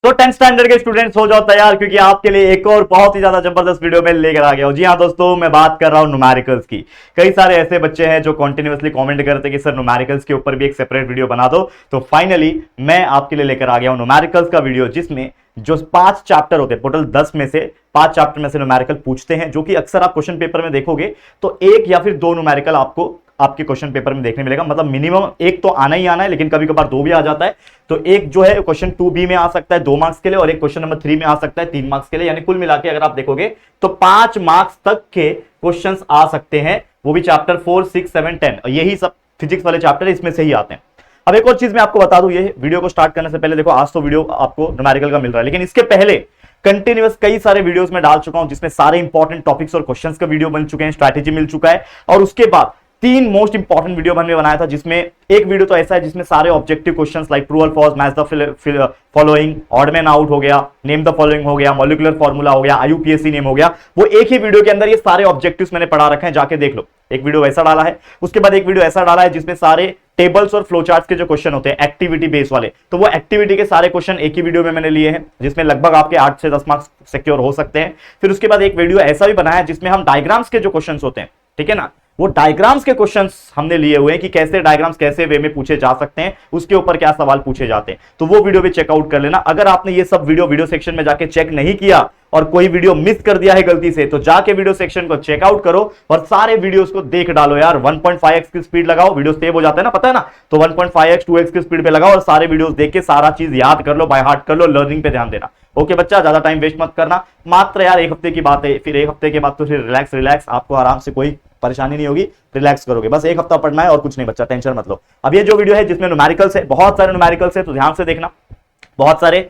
तो 10th standard के students हो जाओ तैयार, क्योंकि आपके लिए एक और बहुत ही ज्यादा जबरदस्त वीडियो में लेकर आ गया हूं। जी हाँ दोस्तों, मैं बात कर रहा हूं न्यूमेरिकल्स की। कई सारे ऐसे बच्चे हैं जो कॉन्टिन्यूअसली कमेंट करते हैं कि सर न्यूमेरिकल्स के ऊपर भी एक सेपरेट वीडियो बना दो। तो फाइनली मैं आपके लिए लेकर आ गया हूं न्यूमेरिकल्स का वीडियो, जिसमें जो 5 चैप्टर होते हैं, टोटल 10 में से 5 चैप्टर में से न्यूमेरिकल पूछते हैं, जो कि अक्सर आप क्वेश्चन पेपर में देखोगे तो एक या फिर 2 न्यूमेरिकल आपको आपके क्वेश्चन पेपर में देखने मिलेगा। मतलब मिनिमम एक तो आना ही आना है, लेकिन कभी कभार 2 भी आ जाता है। तो एक जो है क्वेश्चन 2B में आ सकता है 2 मार्क्स के लिए, और एक क्वेश्चन नंबर 3 में आ सकता है 3 मार्क्स के लिए। यानी कुल मिला के अगर आप देखोगे तो 5 मार्क्स तक के क्वेश्चंस आ सकते हैं, वो भी चैप्टर 4, 6, 7, 10। यही सब फिजिक्स वाले चैप्टर इसमें से ही आते हैं। अब एक और चीज मैं आपको बता दूं, ये वीडियो को स्टार्ट करने से पहले, देखो आज तो वीडियो आपको न्यूमेरिकल का मिल रहा है, लेकिन इसके पहले कंटिन्यूअस कई सारे वीडियोस में डाल चुका हूं, जिसमें सारे इंपॉर्टेंट टॉपिक्स और क्वेश्चंस का वीडियो बन चुके हैं, स्ट्रैटेजी मिल चुका है। और उसके बाद 3 मोस्ट इंपॉर्टेंट वीडियो मैंने बनाया था, जिसमें एक वीडियो तो ऐसा है जिसमें सारे ऑब्जेक्टिव क्वेश्चंस लाइक ट्रू और false, match the following, odd man out हो गया, नेम द फॉलोइंग हो गया, मॉलिक्यूलर फार्मूला हो गया, आईयूपीएसी नेम हो गया, वो एक ही वीडियो के अंदर ये सारे ऑब्जेक्टिव्स मैंने पढ़ा रखे हैं, जाके देख लो। एक वीडियो ऐसा डाला है, उसके बाद एक वीडियो ऐसा डाला है जिसमें सारे टेबल्स और फ्लोचार्ट्स के जो क्वेश्चन होते हैं एक्टिविटी बेस वाले, तो वो एक्टिविटी के सारे क्वेश्चन एक ही वीडियो में मैंने लिए हैं, जिसमें लगभग आपके 8 से 10 मार्क्स सिक्योर हो सकते हैं। फिर उसके बाद एक वीडियो ऐसा भी बनाया है जिसमें हम डायग्राम्स के जो क्वेश्चन होते हैं, ठीक है ना, वो डायग्राम्स के क्वेश्चंस हमने लिए हुए हैं कि कैसे डायग्राम्स कैसे वे में पूछे जा सकते हैं, उसके ऊपर क्या सवाल पूछे जाते हैं। तो वो वीडियो भी चेकआउट कर लेना। अगर आपने ये सब वीडियो सेक्शन में जाके चेक नहीं किया और कोई वीडियो मिस कर दिया है गलती से, तो जाके वीडियो सेक्शन को चेकआउट करो और सारे वीडियोस को देख डालो यार। 1.5x की स्पीड लगाओ, वीडियो सेव हो जाता है ना, पता है ना, तो 1.5x 2x की स्पीड पे लगाओ और सारे वीडियोस देख के सारा चीज याद कर लो, बाय हार्ट कर लो, लर्निंग पे ध्यान देना। ओके बच्चा, ज्यादा टाइम वेस्ट मत करना। मात्र यार 1 हफ्ते की बात है, फिर 1 हफ्ते के बाद तो फिर रिलैक्स, आपको आराम से कोई परेशानी नहीं होगी, रिलैक्स करोगे। बस 1 हफ्ता पढ़ना है और कुछ नहीं बच्चा, टेंशन मत लो। अब ये जो वीडियो है जिसमें न्यूमेरिकल्स है, बहुत सारे न्यूमेरिकल्स है, तो ध्यान से देखना। बहुत सारे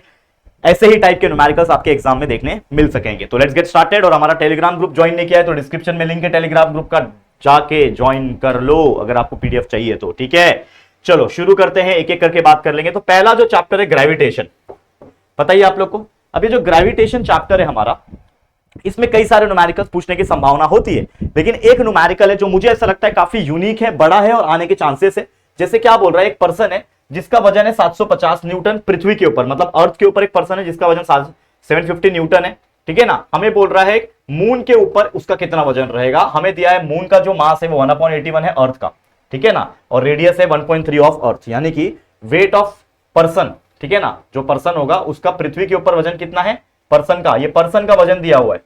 ऐसे ही टाइप के न्यूमेरिकल्स आपके एग्जाम में देखने मिल सकेंगे। तो लेट्स गेट स्टार्टेड। और हमारा टेलीग्राम ग्रुप ज्वाइन नहीं किया है तो डिस्क्रिप्शन में लिंक है टेलीग्राम ग्रुप का, जाके ज्वाइन कर लो अगर आपको पीडीएफ चाहिए तो, ठीक है। चलो शुरू करते हैं, एक एक करके बात कर लेंगे। तो पहला जो चैप्टर है ग्रेविटेशन, पता ही आप लोग को। अब ये जो ग्रेविटेशन चैप्टर है हमारा, इसमें कई सारे न्यूमेरिकल्स पूछने की संभावना होती है, लेकिन एक न्यूमेरिकल है जो मुझे ऐसा लगता है काफी यूनिक है, बड़ा है और आने के चांसेस है। जैसे क्या बोल रहा है, एक पर्सन है जिसका वजन है 750 न्यूटन पृथ्वी के ऊपर, मतलब अर्थ के ऊपर एक पर्सन है जिसका वजन 750 न्यूटन है, ठीक है ना। हमें बोल रहा है मून के ऊपर उसका कितना वजन रहेगा। हमें दिया है मून का जो मास है वो 1/81 है अर्थ का, ठीक है ना, और रेडियस है 1.3 ऑफ अर्थ, यानी कि वेट ऑफ पर्सन, ठीक है ना, जो पर्सन होगा उसका पृथ्वी के ऊपर वजन कितना है पर्सन का, ये पर्सन का वजन दिया हुआ है,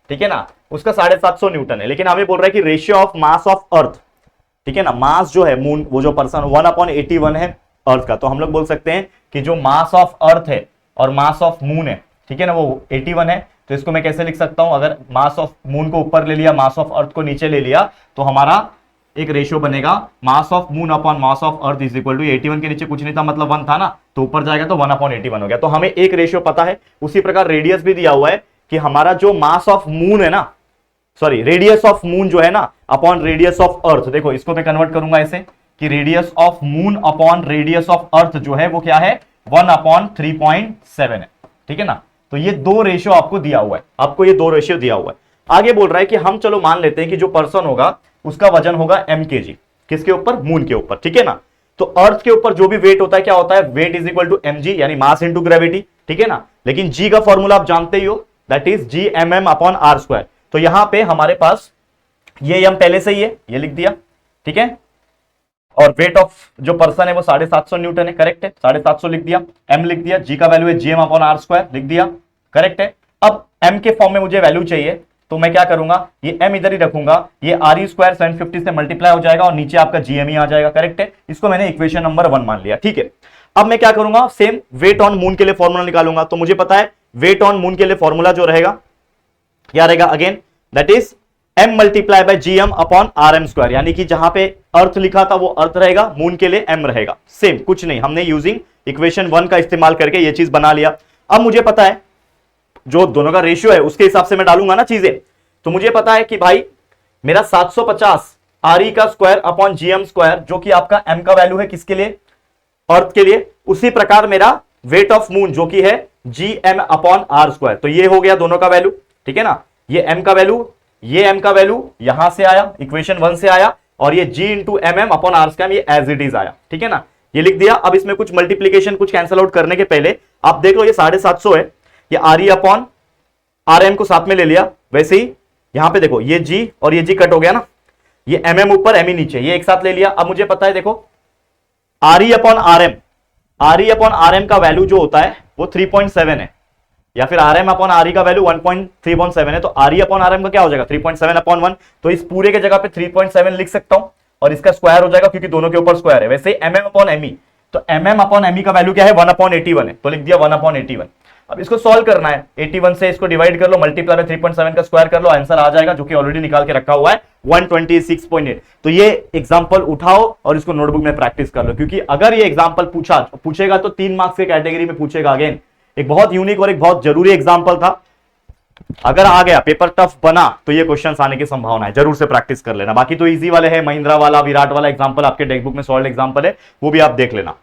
ठीक है ना, उसका 750 न्यूटन है। लेकिन हमें बोल रहा है कि रेशियो ऑफ मास ऑफ अर्थ, ठीक है ना, मास जो है मून, वो जो पर्सन 1/81 है अर्थ का, तो हम लोग बोल सकते हैं कि जो मास ऑफ अर्थ है और मास ऑफ मून है, ठीक है ना, वो 81 है। तो इसको मैं कैसे लिख सकता हूं, अगर मास ऑफ मून को ऊपर ले लिया, मास ऑफ अर्थ को नीचे ले लिया, तो हमारा एक रेशियो बनेगा mass of moon upon mass of earth is equal to 81 के नीचे कुछ नहीं था, मतलब 1 था ना, तो ऊपर जाएगा तो 1/81 हो गया। तो हमें एक रेशियो पता है। उसी प्रकार रेडियस भी दिया हुआ है कि हमारा जो मास ऑफ मून है ना, सॉरी रेडियस ऑफ मून जो है ना अपॉन रेडियस ऑफ अर्थ, देखो इसको मैं कन्वर्ट करूंगा ऐसे कि radius of moon upon radius of earth जो है वो क्या है 1/3.7 है, ठीक है ना। तो ये 2 रेशियो आपको दिया हुआ है, आपको ये 2 रेशियो दिया हुआ है। आगे बोल रहा है कि हम चलो मान लेते हैं कि जो पर्सन होगा उसका वजन होगा mkg, किसके ऊपर, मून के ऊपर, ठीक है ना। तो अर्थ के ऊपर जो भी वेट होता है क्या होता है, weight is equal to mg, यानी मास इंटू ग्रेविटी, ठीक है ना। लेकिन g का फॉर्मूला आप जानते ही हो, that is gmm upon r square. तो यहां पे हमारे पास ये m पहले से ही है, ये लिख दिया, ठीक है। और वेट ऑफ जो पर्सन है वो 750 न्यूटन है, करेक्ट है, 750 लिख दिया, m लिख दिया, g का वैल्यू है gm अपॉन r स्क्वायर लिख दिया, करेक्ट है। अब m के फॉर्म में मुझे वैल्यू चाहिए, तो मैं क्या करूंगा, ये m इधर ही रखूंगा, ये re स्क्वायर 750 से मल्टीप्लाई हो जाएगा और नीचे आपका gm ही आ जाएगा, करेक्ट है। इसको मैंने इक्वेशन नंबर 1 मान लिया, ठीक है। अब मैं क्या करूंगा, सेम वेट ऑन मून के लिए फॉर्मूला निकालूंगा। तो मुझे पता है वेट ऑन मून के लिए फॉर्मूला जो रहेगा क्या रहेगा, again that is m multiply by gm upon rm square, यानी कि जहां पे अर्थ लिखा था वो अर्थ रहेगा, मून के लिए m रहेगा, सेम कुछ नहीं, हमने यूजिंग इक्वेशन 1 का इस्तेमाल करके ये चीज बना लिया। अब मुझे पता है जो दोनों का रेशियो है उसके हिसाब से मैं डालूंगा ना चीजें, तो मुझे पता है कि भाई मेरा 750 re का स्क्वायर अपॉन gm स्क्वायर, जो कि आपका m का वैल्यू है किसके लिए, अर्थ के लिए, उसी प्रकार मेरा वेट ऑफ मून जो कि है gm अपॉन r स्क्वायर, तो ये हो गया दोनों का वैल्यू, ठीक है ना। ये m का वैल्यू, ये m का वैल्यू यहां से आया, इक्वेशन 1 से आया, और ये g into M upon R square ये एज इट इज आया, ठीक है ना। ये लिख दिया। अब इसमें कुछ मल्टीप्लीकेशन कुछ कैंसल आउट करने के पहले आप देख लो ये 750 है, ये RE अपॉन RM को साथ में ले लिया। वैसे ही यहां पे देखो ये G और ये G कट हो गया ना, ये MM ऊपर ME नीचे, ये एक साथ ले लिया। अब मुझे पता है देखो RE अपॉन RM का वैल्यू जो होता है वो 3.7 है, या फिर RM अपॉन RE का वैल्यू 1.3.7 है, तो RE अपॉन RM का क्या हो जाएगा 3.7 अपॉन 1। तो इस पूरे के जगह पे 3.7 लिख सकता हूं और इसका स्क्वायर हो जाएगा क्योंकि दोनों के ऊपर स्क्वायर है। वैसे MM अपॉन ME, तो MM अपॉन ME का वैल्यू क्या है 1/81 है, तो लिख दिया 1/81। अब इसको सॉल्व करना है, 81 से इसको डिवाइड कर लो, मल्टीप्लाई बाय 3.7 का स्क्वायर कर लो, आंसर आ जाएगा जो कि ऑलरेडी निकाल के रखा हुआ है 126.8। तो ये एग्जांपल उठाओ और इसको नोटबुक में प्रैक्टिस कर लो, क्योंकि अगर ये एग्जांपल पूछेगा तो 3 मार्क्स के कैटेगरी में पूछेगा। अगेन एक बहुत यूनिक और एक बहुत जरूरी एग्जांपल था, अगर आ गया पेपर टफ बना तो ये क्वेश्चंस आने की संभावना है, जरूर से प्रैक्टिस कर लेना। बाकी तो इजी वाले हैं, महिंद्रा वाला, विराट वाला एग्जांपल आपके टेक्स्ट बुक में सॉल्व एग्जांपल है, वो भी आप देख लेना।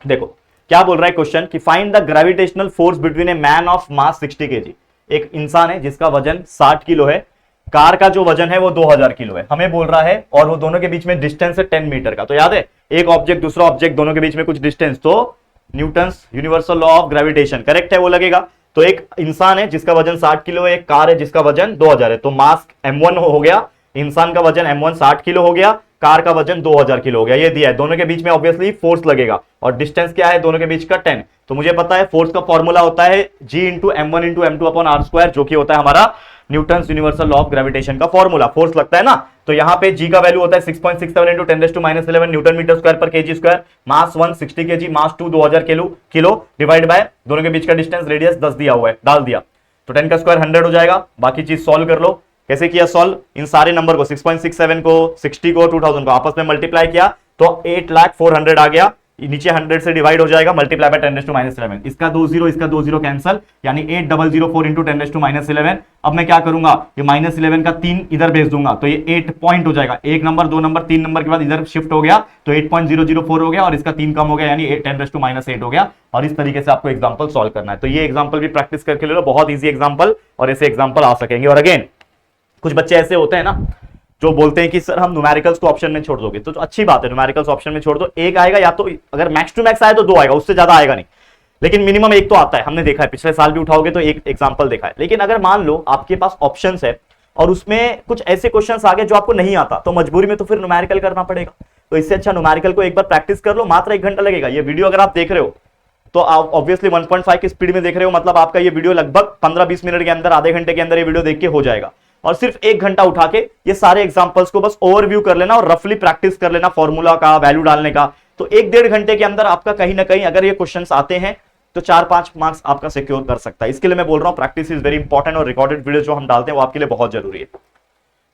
देखो क्या बोल रहा है क्वेश्चन कि find the gravitational force between a man of mass 60 kg। एक इंसान है जिसका वजन 60 किलो है, कार का जो वजन है वो 2000 किलो है, हमें बोल रहा है, और वो दोनों के बीच में डिस्टेंस है 10 मीटर का। तो याद है एक ऑब्जेक्ट दूसरा ऑब्जेक्ट दोनों के बीच में कुछ डिस्टेंस, तो Newton's universal law of gravitation correct है वो लगेगा। तो एक इंसान है जिसका वजन 60 किलो है, एक कार है जिसका वजन 2000 है, तो मास M1 हो गया, इंसान का वजन M1 60 किलो हो गया, कार का वजन 2000 किलो हो गया। ये दिया है, दोनों के बीच में ऑब्वियसली फोर्स लगेगा और डिस्टेंस क्या है दोनों के बीच का 10। तो मुझे पता है फोर्स का फॉर्मूला होता है G into M1 into M2 upon R², जो कि होता है हमारा Newton's universal law of gravitation का फॉर्मूला। फोर्स लगता है ना, तो यहां पे G का वैल्यू होता है 6.67 इंटू 10⁻11 न्यूटन मीटर स्क्वायर पर kg square, mass 1 60 kg, mass 2 2000 kilo divide by दोनों के बीच का डिस्टेंस रेडियस 10 दिया हुआ है, डाल दिया, तो 10 का स्क्वायर 100 हो जाएगा। बाकी चीज सॉल्व कर लो। कैसे किया सॉल्व, इन सारे नंबर को 6.67 को 60 को 2000 को आपस में मल्टीप्लाई किया तो 8,04,000 आ गया, नीचे 100 से डिवाइड हो जाएगा, मल्टीप्लाई बाय 10⁻11, इसका 20 कैंसल, यानी 8004 इंटू 10⁻11। अब मैं क्या करूंगा, ये -11 का 3 इधर भेज दूंगा तो ये 8 पॉइंट हो जाएगा, 1 नंबर 2 नंबर 3 नंबर के बाद इधर शिफ्ट हो गया तो 8.004 हो गया और इसका 3 कम हो गया यानी 10⁻8 हो गया। और इस तरीके से आपको एग्जाम्पल सॉल्व करना है। तो ये एग्जाम्पल भी प्रैक्टिस करके ले लो, बहुत ईजी एग्जाम्पल, और ऐसे एग्जाम्पल आ सकेंगे। और अगेन कुछ बच्चे ऐसे होते हैं ना जो बोलते हैं कि सर हम न्यूमेरिकल्स को ऑप्शन में छोड़ दोगे, तो अच्छी बात है, न्यूमेरिकल्स ऑप्शन में छोड़ दो, एक आएगा या तो अगर मैक्स टू मैक्स आए तो 2 आएगा, उससे ज्यादा आएगा नहीं, लेकिन मिनिमम एक तो आता है, हमने देखा है, पिछले साल भी उठाओगे तो एक एग्जांपल देखा है। लेकिन अगर मान लो आपके पास ऑप्शंस है और उसमें कुछ ऐसे क्वेश्चंस आ गए जो आपको नहीं आता, तो मजबूरी में तो फिर न्यूमेरिकल करना पड़ेगा। तो इससे अच्छा न्यूमेरिकल को एक बार प्रैक्टिस कर लो, मात्र 1 घंटा लगेगा। ये वीडियो अगर आप देख रहे हो तो आप ऑब्वियसली 1.5 की स्पीड में देख रहे हो, मतलब आपका ये वीडियो लगभग 15-20 मिनट के अंदर, आधे घंटे के अंदर ये वीडियो देख के हो जाएगा। और सिर्फ 1 घंटा उठा के ये सारे एग्जांपल्स को बस ओवरव्यू कर लेना और रफली प्रैक्टिस कर लेना फॉर्मूला का, वैल्यू डालने का, तो 1-1.5 घंटे के अंदर आपका कहीं ना कहीं अगर ये क्वेश्चंस आते हैं तो 4-5 मार्क्स आपका सिक्योर कर सकता है। इसके लिए मैं बोल रहा हूं प्रैक्टिस इज वेरी इंपॉर्टेंट, और रिकॉर्डेड वीडियो जो हम डालते हैं वो आपके लिए बहुत जरूरी है।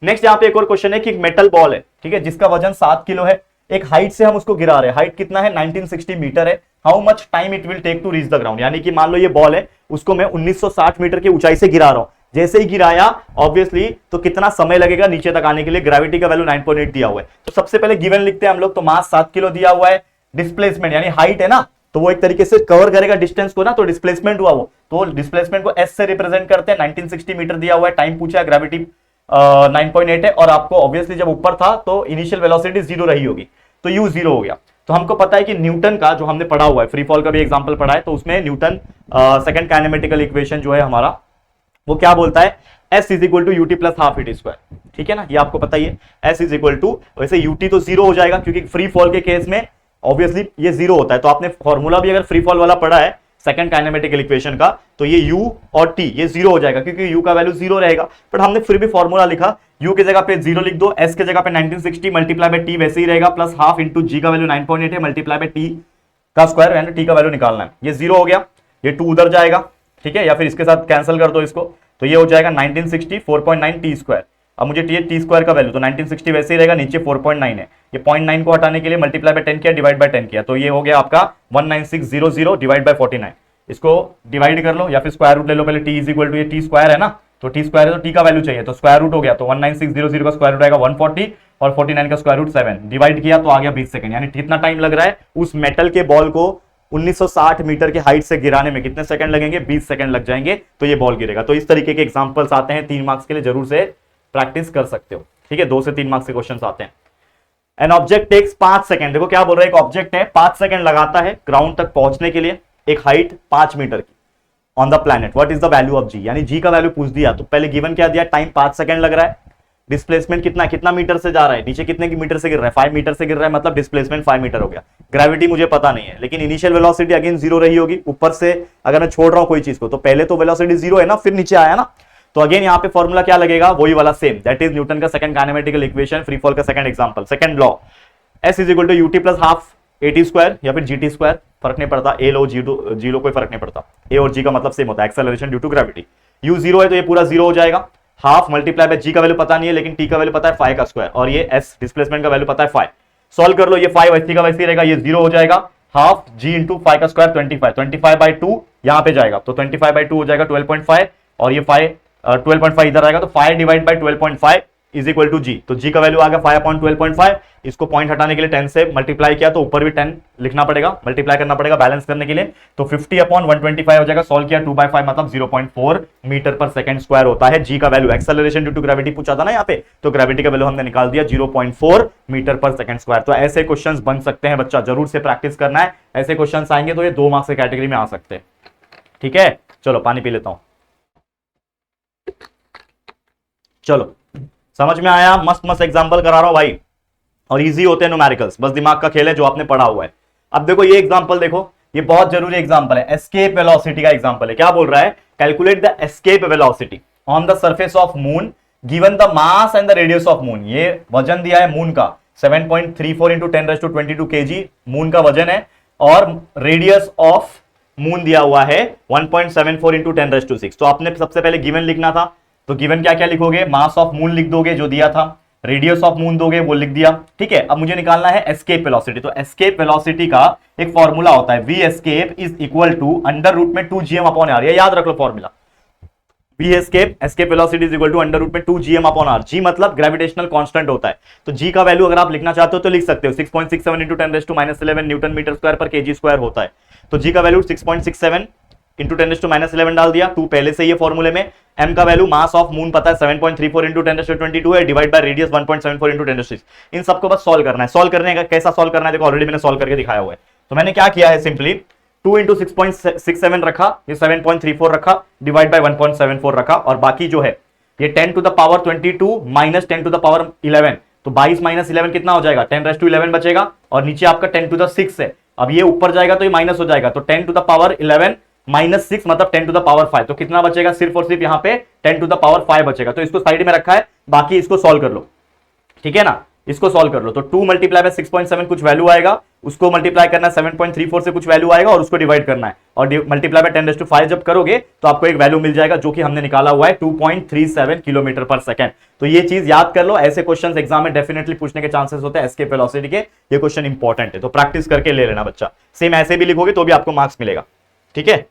नेक्स्ट यहाँ पे एक और क्वेश्चन है कि एक मेटल बॉल है, ठीक है, जिसका वजन 7 किलो है, एक हाइट से हम उसको गिरा रहे हैं, हाइट कितना है 1960 मीटर है, how much time it will take to reach the ground. यानी कि मान लो ये बॉल है, उसको मैं 1960 मीटर की ऊंचाई से गिरा रहा हूं, जैसे ही गिराया ऑब्वियसली तो कितना समय लगेगा नीचे तक आने के लिए, ग्रेविटी का वैल्यू 9.8 दिया हुआ है। तो सबसे पहले गिवन लिखते हैं हम लोग, तो मास 7 किलो दिया हुआ है, डिस्प्लेसमेंट यानी हाइट है ना, तो वो एक तरीके से कवर करेगा डिस्टेंस को ना, तो डिस्प्लेसमेंट हुआ वो, तो डिस्प्लेसमेंट को एस से रिप्रेजेंट करते हैं, 1960 मीटर दिया हुआ है, टाइम पूछा है, ग्रेविटी 9.8 है, और आपको ऑब्वियसली जब ऊपर था तो इनिशियल वेलोसिटी 0 रही होगी, तो u 0 हो गया। तो हमको पता है कि न्यूटन का जो हमने पढ़ा हुआ है, फ्री फॉल का भी एग्जांपल पढ़ा है, तो उसमें न्यूटन सेकंड काइनेमेटिकल इक्वेशन जो है हमारा, वो क्या बोलता है, S is equal to UT plus half at square, ठीक है ना, ये आपको पता ही है। S इज इक्वल टू, वैसे यूटी तो 0 हो जाएगा क्योंकि फ्री फॉल के केस में ऑब्वियसली ये 0 होता है, तो आपने फॉर्मूला भी अगर फ्री फॉल वाला पढ़ा है सेकंड काइनेमेटिकल इक्वेशन का, तो ये u और t ये 0 हो जाएगा क्योंकि u का वैल्यू 0 रहेगा। बट हमने फिर भी फॉर्मूला लिखा, u की जगह पे 0 लिख दो, s के जगह पे 1960 मल्टीप्लाई बाय t वैसे ही रहेगा, प्लस हाफ इंटू g का वैल्यू 9.8 है, मल्टीप्लाई बाय t का स्क्वायर, यानी t का वैल्यू निकालना है, ये 0 हो गया, ये 2 उधर जाएगा, ठीक है, या फिर इसके साथ कैंसिल कर दो इसको, तो ये हो जाएगा 1960 4.9 टी स्क्वायर। अब मुझे टी स्क्वायर का वैल्यू, तो 1960 वैसे ही रहेगा, नीचे 4.9 है, ये 0.9 को हटाने के लिए मल्टीप्लाई बाय 10 किया, डिवाइड बाय 10 किया, तो ये हो गया आपका 19600 डिवाइड बाय 49। इसको डिवाइड कर लो या फिर स्क्वायर रूट ले लो, पहले टी इज इक्वल टू, ये टी स्क्वायर है ना, तो टी स्क्वायर है तो टी का वैल्यू चाहिए, तो स्क्वायर रूट हो गया, तो 19600 का स्क्वायर रूट आएगा 140 और 49 का स्क्वायर रूट 7, डिवाइड किया तो आ गया 20 सेकंड। यानी कितना टाइम लग रहा है उस मेटल के बॉल को 1960 मीटर की हाइट से गिराने में, कितने सेकंड लगेंगे, 20 सेकंड लग जाएंगे, तो ये बॉल गिरेगा। तो इस तरीके के एग्जांपल्स आते हैं 3 मार्क्स के लिए, जरूर से प्रैक्टिस कर सकते हो, ठीक है, 2 से 3 मार्क्स के क्वेश्चंस आते हैं। एन ऑब्जेक्ट टेक्स 5 सेकंड, देखो क्या बोल रहा है, एक ऑब्जेक्ट है 5 सेकंड लगाता है ग्राउंड तक पहुंचने के लिए, एक हाइट 5 मीटर की on the planet, what is the value of G, यानी जी का वैल्यू पूछ दिया। तो पहले गिवन क्या दिया, टाइम 5 सेकंड लग रहा है, डिस्प्लेसमेंट कितना कितना मीटर से जा रहा है, नीचे कितने की मीटर से गिर रहा है, 5 मीटर से गिर रहा है, मतलब डिस्प्लेसमेंट 5 मीटर हो गया। ग्रेविटी मुझे पता नहीं है, लेकिन इनिशियल वेलोसिटी अगेन जीरो रही होगी, ऊपर से अगर मैं छोड़ रहा हूं कोई चीज को तो पहले तो वेलोसिटी जीरो है ना, फिर नीचे आया ना, तो अगेन यहाँ पे फॉर्मूला क्या लगेगा, वही वाला सेम, दैट इज न्यूटन का second kinematical equation, free fall का second example, second law, s is equal to UT plus half at square या फिर जीटी स्क्वायर, फर्क नहीं पड़ता, ए लो जी लो कोई फर्क नहीं पड़ता, ए और जी का मतलब सेम होता है, acceleration due to gravity. U zero है तो ये पूरा जीरो हो जाएगा, हाफ मल्टीप्लाई बाय जी का वैल्यू पता नहीं है लेकिन टी का वैल्यू पता है 5 का स्क्वायर, और ये एस डिस्प्लेसमेंट का वैल्यू पता है 5, सॉल्व कर लो, ये 5 वैसी का वैसी रहेगा, ये जीरो हो जाएगा, हाफ जी इंटू 5 का स्क्वायर 25 बाय 2 यहां पे जाएगा तो 25 बाय 2 हो जाएगा 12.5, और ये 12.5 इधर आएगा तो 5 divide by 12.5 is equal to G, तो जी का वैल्यू आ गया 5/12.5, इसको पॉइंट हटाने के लिए 10 से मल्टीप्लाई किया तो ऊपर भी 10 लिखना पड़ेगा, मल्टीप्लाई करना पड़ेगा बैलेंस करने के लिए, तो 50/125 हो जाएगा, सॉल्व किया 2/5 मतलब 0.4 मीटर पर सेकंड स्क्वायर होता है जी का value. Acceleration due to gravity पूछा था ना यहाँ पे, तो ग्रेविटी का वैल्यू हमने निकाल दिया 0.4 मीटर पर सेकंड स्क्वायर। तो ऐसे क्वेश्चंस बन सकते हैं बच्चा, जरूर से प्रैक्टिस करना है, ऐसे क्वेश्चंस आएंगे तो ये 2 मार्क्स की कैटेगरी में आ सकते हैं। ठीक है, चलो पानी पी लेता हूं। चलो समझ में आया, मस्त मस्त एग्जांपल करा रहा हूं भाई, और इजी होते हैं न्यूमेरिकल्स, बस दिमाग का खेल है जो आपने पढ़ा हुआ है। अब देखो ये एग्जांपल देखो, ये बहुत जरूरी एग्जांपल है, एस्केप वेलोसिटी का एग्जांपल है। क्या बोल रहा है, calculate the escape velocity on the surface of moon given the mass and the radius of moon. ये वजन दिया है मून का 7.34 इंटू 10⁻22 kg मून का वजन है, और रेडियस ऑफ मून दिया हुआ है 1.74 इंटू 10⁻6। तो आपने सबसे पहले गिवन लिखना था, तो गिवन क्या क्या लिखोगे, मास ऑफ मून लिख दोगे जो दिया था, रेडियस ऑफ मून दोगे वो लिख दिया। ठीक है, अब मुझे निकालना है एस्केप वेलोसिटी, तो एस्केप वेलोसिटी का एक फॉर्मूला होता है, v escape is equal to under root में 2gm/r, ये याद रख लो formula, v escape velocity is equal to under root में 2gm/r, जी मतलब ग्रेविटेशनल कांस्टेंट होता है, तो जी का वैल्यू अगर आप लिखना चाहते हो तो लिख सकते हो 6.67 इंटू 10⁻11 न्यूटन मीटर स्क्वायर पर kg स्क्वायर होता है, तो जी का वैल्यू 6.67 इंटू 10⁻11 डाल दिया, 2 पहले से ये फॉर्मूले में, m का वैल्यू मास ऑफ मून पता है 7.34 इंटू 10⁻22 है, डिवाइड बाय रेडियस 1.74 इंटू 10⁻6। इन सबको बस सॉल्व करना है, सॉल्व करने का कैसा सॉल्व करना है देखो, ऑलरेडी मैंने सॉल्व करके दिखाया हुआ है। तो मैंने क्या किया है, सिंपली 2 इंटू 6.67 रखा, ये 7.34 रखा, डिवाइड बाय 1.74 रखा, और बाकी जो है ये 10 to the power 22 minus 10 to the power 11, तो 22 माइनस 11 कितना हो जाएगा, 10⁻11 बचेगा, और नीचे आपका 10 टू द 6 है, अब ये ऊपर जाएगा तो ये माइनस हो जाएगा, तो 10 टू द पावर 11 माइनस 6 मतलब 10 टू द पावर 5, तो कितना बचेगा, सिर्फ और सिर्फ यहाँ पे 10 टू द पावर 5 बचेगा, तो इसको साइड में रखा है, बाकी इसको सॉल्व कर लो। ठीक है ना, इसको सॉल्व कर लो, तो 2 मल्टीप्लाई बाय 6.7 कुछ वैल्यू आएगा, उसको मल्टीप्लाई करना है 7.34 से कुछ वैल्यू आएगा, और उसको डिवाइड करना है, और मल्टीप्लाई बाय 10⁻5 जब करोगे तो आपको एक वैल्यू मिल जाएगा जो कि हमने निकाला हुआ है 2.37 किलोमीटर पर सेकंड। तो ये चीज याद कर लो, ऐसे क्वेश्चंस एग्जाम में डेफिनेटली पूछने के चांसेस होते हैं एस्केप वेलोसिटी के, ये क्वेश्चन इंपॉर्टेंट है, तो प्रैक्टिस करके ले लेना बच्चा, सेम ऐसे भी लिखोगे तो भी आपको मार्क्स मिलेगा। ठीक है,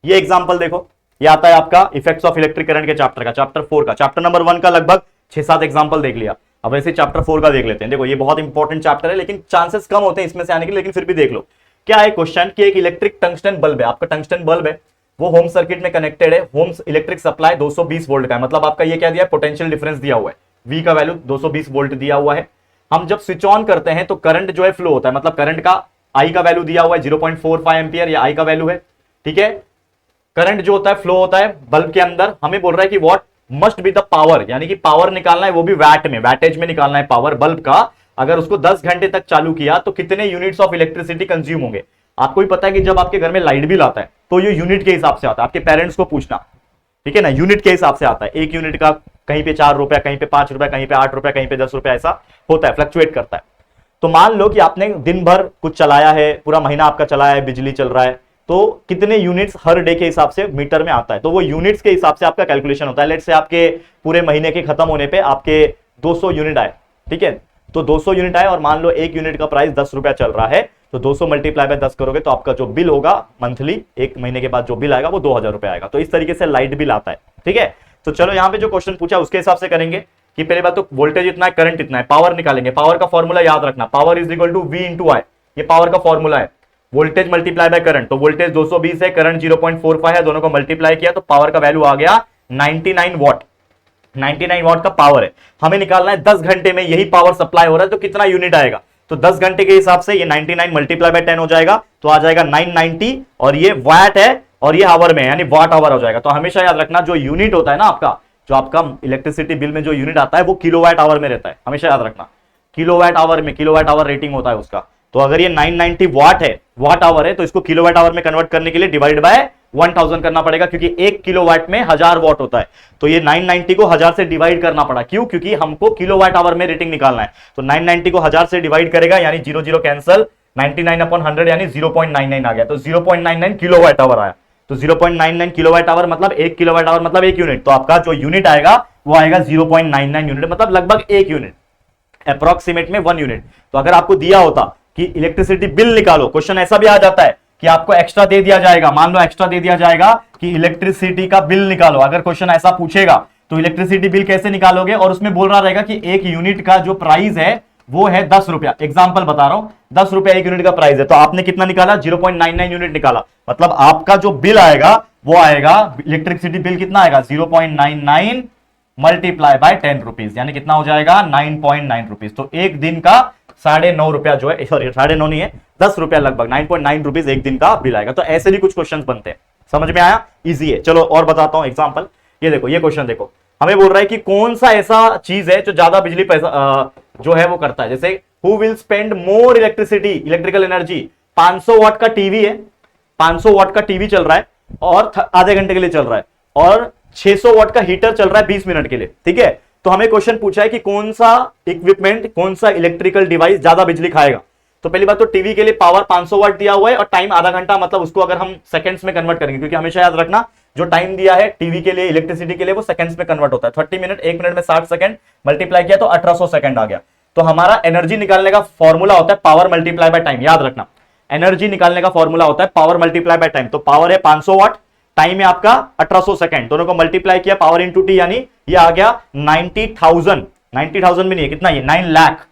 ये एग्जांपल देखो, ये आता है आपका इफेक्ट्स ऑफ इलेक्ट्रिक करंट के चैप्टर का, चैप्टर 4 का, चैप्टर नंबर 1 का लगभग 6-7 एग्जांपल देख लिया, अब ऐसे चैप्टर 4 का देख लेते हैं। देखो ये बहुत इंपॉर्टेंट चैप्टर है, लेकिन चांसेस कम होते हैं इसमें से आने के, लेकिन फिर भी देख लो। क्या है क्वेश्चन कि एक इलेक्ट्रिक टंगस्टन बल्ब है, आपका टंगस्टन बल्ब है, वो होम सर्किट में कनेक्टेड है, होम इलेक्ट्रिक सप्लाई 220 वोल्ट का है, मतलब आपका ये क्या दिया, पोटेंशियल डिफरेंस दिया हुआ है, वी का वैल्यू 220 वोल्ट दिया हुआ है। हम जब स्विच ऑन करते हैं तो करंट जो है फ्लो होता है, मतलब करंट का आई का वैल्यू दिया हुआ है 0.45 एम्पियर, ये आई का वैल्यू है। ठीक है, करंट जो होता है फ्लो होता है बल्ब के अंदर, हमें बोल रहा है कि what must be the power, यानी कि पावर निकालना है, वो भी वैट में, वैटेज में निकालना है पावर बल्ब का, अगर उसको 10 घंटे तक चालू किया तो कितने यूनिट्स ऑफ इलेक्ट्रिसिटी कंज्यूम होंगे। आपको भी पता है कि जब आपके घर में लाइट बिल आता है तो ये यूनिट के हिसाब से आता है, आपके पेरेंट्स को पूछना, ठीक है ना, यूनिट के हिसाब से आता है, एक यूनिट का कहीं पे 4 रुपया, कहीं पे 5 रुपया, कहीं पे 8 रुपया, कहीं पे 10 रुपया, ऐसा होता है, फ्लक्चुएट करता है। तो मान लो कि आपने दिन भर कुछ चलाया है, पूरा महीना आपका चलाया है, बिजली चल रहा है, तो कितने यूनिट्स हर डे के हिसाब से मीटर में आता है, तो वो यूनिट्स के हिसाब से आपका कैलकुलेशन होता है। लेट्स से आपके पूरे महीने के खत्म होने पे आपके 200 यूनिट आए, ठीक है, तो 200 यूनिट आए और मान लो एक यूनिट का प्राइस 10 रुपया चल रहा है, तो 200 मल्टीप्लाई बाय 10 करोगे तो आपका जो बिल होगा मंथली, एक महीने के बाद जो बिल आएगा वो 2000 रुपया आएगा। तो इस तरीके से लाइट बिल आता है। ठीक है, तो चलो यहाँ पे जो क्वेश्चन पूछा उसके हिसाब से करेंगे कि पहले बात तो वोल्टेज इतना है, करंट इतना है, पावर निकालेंगे, पावर का फॉर्मूला याद रखना, power is equal to V into I, ये पावर का फॉर्मूला है, वोल्टेज मल्टीप्लाई बाय करंट, तो वोल्टेज 220 है, करंट 0.45 है, दोनों को मल्टीप्लाई किया तो पावर का वैल्यू आ गया 99 वॉट। 99 वॉट का पावर है, हमें निकालना है 10 घंटे में यही पावर सप्लाई हो रहा है तो कितना यूनिट आएगा। तो 10 घंटे के हिसाब से ये 99 मल्टीप्लाई बाय 10 हो जाएगा, तो आ जाएगा 990, और ये वाट है और ये आवर में यानी वाट आवर हो जाएगा। तो हमेशा याद रखना जो यूनिट होता है ना आपका, जो आपका इलेक्ट्रिसिटी बिल में जो यूनिट आता है वो किलोवाट आवर में रहता है, हमेशा याद रखना किलोवाट आवर में, किलोवाट आवर रेटिंग होता है उसका। तो अगर ये 990 वाट है, वाट आवर है, तो इसको किलोवाट आवर में कन्वर्ट करने के लिए डिवाइड बाय 1000 करना पड़ेगा, क्योंकि 1 किलोवाट में 1000 वाट होता है। तो ये 990 को 1000 से डिवाइड करना पड़ा, क्यों? क्योंकि हमको किलोवाट आवर में रेटिंग निकालना है। तो 990 को 1000 से डिवाइड करेगा यानी 00 कैंसिल, 99/100 यानी 0.99 आ गया, तो 0.99 किलोवाट आवर आया। तो 0.99 किलोवाट आवर मतलब 1 किलोवाट आवर मतलब 1 यूनिट। तो आपका जो यूनिट आएगा वो आएगा 0.99 यूनिट, मतलब लगभग 1 यूनिट, अप्रोक्सीमेट में 1 यूनिट। तो अगर आपको दिया होता कि इलेक्ट्रिसिटी बिल निकालो, क्वेश्चन ऐसा भी आ जाता है कि आपको एक्स्ट्रा दे दिया जाएगा, मान लो एक्स्ट्रा दे दिया जाएगा कि इलेक्ट्रिसिटी का बिल निकालो, अगर क्वेश्चन ऐसा पूछेगा तो इलेक्ट्रिसिटी बिल कैसे निकालोगे, और उसमें बोल रहा रहेगा कि 1 यूनिट का जो प्राइस है वो है 10 रुपया, एग्जांपल बता रहा हूं 10 रुपया 1 यूनिट का प्राइस है, तो आपने कितना निकाला? 0.99 यूनिट निकाला, मतलब आपका जो बिल आएगा वो आएगा, इलेक्ट्रिसिटी बिल कितना आएगा? 0.99 मल्टीप्लाई बाय 10 रुपीज, यानी कितना हो जाएगा? 9.9 रुपीज। तो एक दिन का 9.5 रुपया जो है, सॉरी 9.5 नहीं है, 10 रुपया लगभग 9.9 रुपीज एक दिन का बिल आएगा। तो ऐसे भी कुछ क्वेश्चन बनते हैं, समझ में आया? इजी है। चलो और बताता हूं एग्जांपल। ये देखो, ये क्वेश्चन देखो, हमें बोल रहा है कि कौन सा ऐसा चीज है जो ज्यादा बिजली पैसा जो है वो करता है। जैसे who will spend more electricity, electrical energy, 500 वाट का टीवी है, 500 वाट का टीवी चल रहा है और आधे घंटे के लिए चल रहा है, और 600 वाट का हीटर चल रहा है 20 मिनट के लिए, ठीक है। तो हमें क्वेश्चन पूछा है कि कौन सा इक्विपमेंट, कौन सा इलेक्ट्रिकल डिवाइस ज्यादा बिजली खाएगा। तो पहली बात तो टीवी के लिए पावर 500 वाट दिया हुआ है और टाइम आधा घंटा, मतलब उसको अगर हम सेकंड्स में कन्वर्ट करेंगे, क्योंकि हमेशा याद रखना जो टाइम दिया है टीवी के लिए, इलेक्ट्रिसिटी के लिए, वो सेकंड्स में कन्वर्ट होता है। 30 मिनट, 1 मिनट में 60 सेकंड, मल्टीप्लाई किया तो 1800 सेकंड आ गया। तो हमारा एनर्जी निकालने का फॉर्मूला होता है पावर मल्टीप्लाई बाय टाइम, याद रखना एनर्जी निकालने का फॉर्मूला होता है पावर मल्टीप्लाई बाय टाइम। तो पावर है 500 वाट, टाइम है आपका 1800 सेकंड, दोनों को मल्टीप्लाई किया पावर इंटू टी, यानी ये आ गया 90,000, 90,000 भी नहीं है, कितना ये 9 लाख,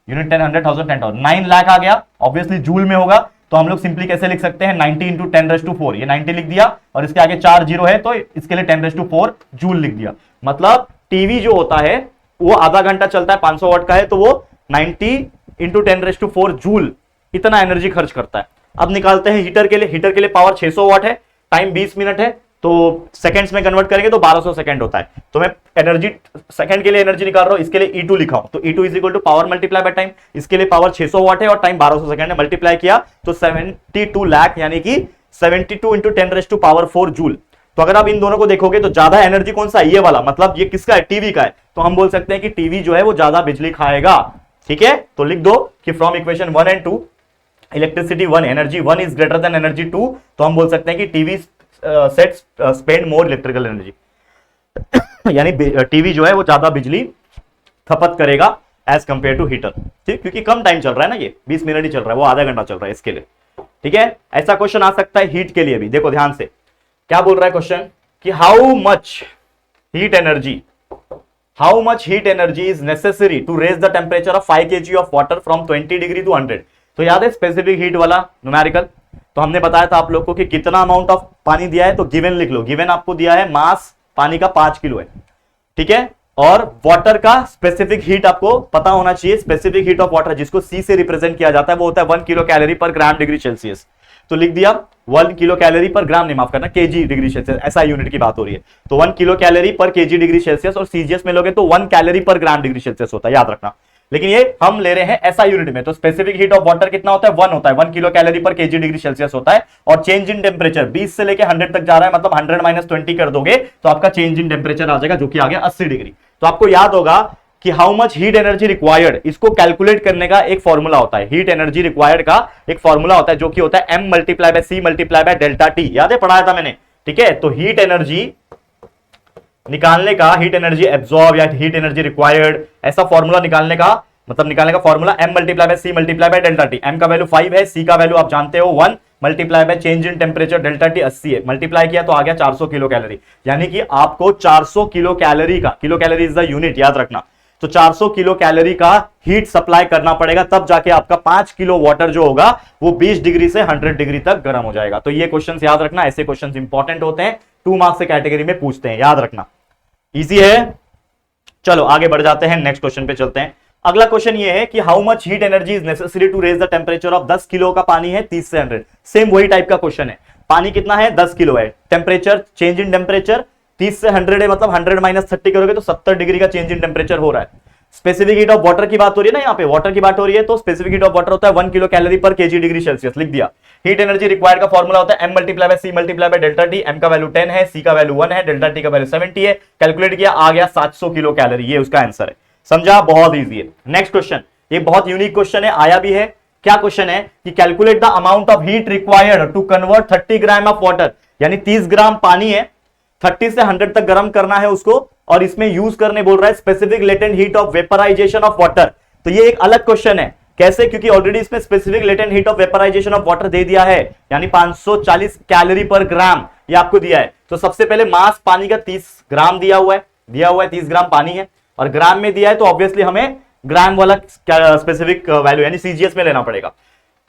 यूनिट 10, 100,000, 10,000, 9 लाख आ गया। ऑब्वियसली जूल में होगा, तो हम लोग सिंपली कैसे लिख सकते हैं? 90 इंटू 10⁻⁴, ये 90 लिख दिया और इसके आगे 4 जीरो है तो इसके लिए 10⁻⁴ जूल लिख दिया। मतलब टीवी जो होता है वो आधा घंटा चलता है, 500 वाट का है, तो वो 90 इंटू 10⁻⁴ जूल इतना एनर्जी खर्च करता है। अब निकालते हैं हीटर के लिए। हीटर के लिए पावर 600 वाट है, टाइम 20 मिनट है, तो सेकंड्स में कन्वर्ट करेंगे तो 1200 सेकंड होता है। तो मैं एनर्जी सेकंड के लिए एनर्जी निकाल रहा हूं, इसके लिए E2 लिखा हूं, तो E2 is equal to power multiply by time. इसके लिए पावर 600 वाट है और टाइम 1200 सेकंड है, मल्टीप्लाई किया तो 72 लाख, यानी कि 72 इंटू 10⁻⁴ जूल। तो अगर आप इन दोनों को देखोगे तो ज्यादा एनर्जी कौन सा है? ये वाला, मतलब ये किसका है? टीवी का है। तो हम बोल सकते हैं कि टीवी जो है वो ज्यादा बिजली खाएगा, ठीक है। तो लिख दो कि from equation 1 and 2 electricity 1, energy 1 is greater than energy 2, तो हम बोल सकते हैं कि TV sets spend more electrical energy, यानी टीवी जो है वो ज्यादा बिजली खपत करेगा एज कंपेयर टू हीटर, ठीक, क्योंकि कम टाइम चल रहा है ना, ये 20 मिनट ही चल रहा है, वो आधा घंटा चल रहा है इसके लिए, ठीक है। ऐसा क्वेश्चन आ सकता है हीट के लिए भी। देखो ध्यान से क्या बोल रहा है क्वेश्चन कि how much heat energy is necessary to raise the temperature of 5 kg of water from 20 degree to 100। तो याद है स्पेसिफिक हीट वाला न्यूमेरिकल, तो हमने बताया था आप लोग को कि कितना अमाउंट ऑफ पानी दिया है, तो गिवन लिख लो। गिवन आपको दिया है मास पानी का 5 किलो है, ठीक है, और वाटर का स्पेसिफिक हीट आपको पता होना चाहिए। स्पेसिफिक हीट ऑफ वाटर जिसको C से रिप्रेजेंट किया जाता है वो होता है 1 किलो कैलोरी पर ग्राम डिग्री सेल्सियस। तो लिख दिया 1 किलो कैलोरी पर ग्राम, नहीं माफ करना, केजी डिग्री सेल्सियस, ऐसा यूनिट की बात हो रही है। तो 1 किलो कैलोरी पर केजी डिग्री सेल्सियस, और सीजीएस में लोगे तो 1 कैलोरी पर ग्राम डिग्री सेल्सियस होता है, याद रखना। लेकिन ये हम ले रहे हैं ऐसा यूनिट में, तो स्पेसिफिक हीट ऑफ वाटर कितना होता है? 1 होता है, 1 किलो कैलोरी पर केजी डिग्री सेल्सियस होता है। और चेंज इन टेम्परेचर 20 से लेके 100 तक जा रहा है, मतलब 100 - 20 कर दोगे तो आपका चेंज इन टेम्परेचर आ जाएगा, जो कि आ गया 80 डिग्री। तो आपको याद होगा कि how much heat energy required, इसको कैलकुलेट करने का एक फॉर्मूला होता है। हीट एनर्जी रिक्वायर्ड का एक फॉर्मूला होता है जो कि होता है M multiply by C multiply by delta T, याद है पढ़ाया था मैंने, ठीक है। तो हीट एनर्जी निकालने का, हीट एनर्जी एब्जॉर्ब या हीट एनर्जी रिक्वायर्ड, ऐसा फॉर्मूला निकालने का, मतलब निकालने का formula M multiply by C multiply by delta T। M का वैल्यू 5 है, C का वैल्यू आप जानते हो 1, multiply by change in temperature delta T 80 है, मल्टीप्लाई किया तो आ गया 400 किलो कैलोरी। यानी कि आपको 400 किलो कैलोरी का, kilo calorie is the unit, याद रखना। तो 400 किलो कैलोरी का हीट सप्लाई करना पड़ेगा, तब जाके आपका 5 किलो वाटर जो होगा वो 20 डिग्री से 100 डिग्री तक गर्म हो जाएगा। तो ये क्वेश्चंस याद रखना, ऐसे क्वेश्चंस इंपॉर्टेंट होते हैं, 2 मार्क्स से कैटेगरी में पूछते हैं, याद रखना। इजी है, चलो आगे बढ़ जाते हैं, नेक्स्ट क्वेश्चन पे चलते हैं। अगला क्वेश्चन ये है कि how much heat energy is necessary to raise the temperature of 10 kilo का पानी है 30 से 100। सेम वही टाइप का क्वेश्चन है, पानी कितना है 10 किलो है, टेम्परेचर चेंज इन टेम्परेचर 30 से 100 है, मतलब 100 माइनस 30 करोगे तो 70 डिग्री का चेंज इन टेम्परेचर हो रहा है। स्पेसिफिक हीट ऑफ वाटर की बात हो रही है ना, यहाँ पे वाटर की बात हो रही है, तो स्पेसिफिक हीट ऑफ वाटर होता है 1 किलो कैलोरी पर केजी डिग्री सेल्सियस, लिख दिया। हीट एनर्जी रिक्वायर्ड का फॉर्मूला होता है m multiply by c multiply by delta T. m का वैल्यू 10 है, c का वैल्यू 1 है, डेल्टा टी का वैल्यू 70 है। कैलकुलेट किया, आ गया 700 किलो कैलोरी, ये उसका आंसर है। समझा, बहुत इजी है। नेक्स्ट क्वेश्चन, ये बहुत यूनिक क्वेश्चन है, आया भी है। क्या क्वेश्चन है कि calculate the amount of heat required to convert 30 gram of water, यानी 30 ग्राम पानी है, 30 से 100 तक गर्म करना है उसको, और इसमें यूज करने बोल रहा है specific latent heat of vaporisation of water. तो ये एक अलग क्वेश्चन है, कैसे? क्योंकि ऑलरेडी इसमें specific latent heat of vaporisation of water दे दिया है, यानी 540 कैलोरी पर ग्राम ये आपको दिया है। तो सबसे पहले मास पानी का 30 ग्राम दिया हुआ है 30 ग्राम पानी है, और ग्राम में दिया है, तो ऑब्वियसली हमें ग्राम वाला स्पेसिफिक वैल्यू यानी सीजीएस में लेना पड़ेगा।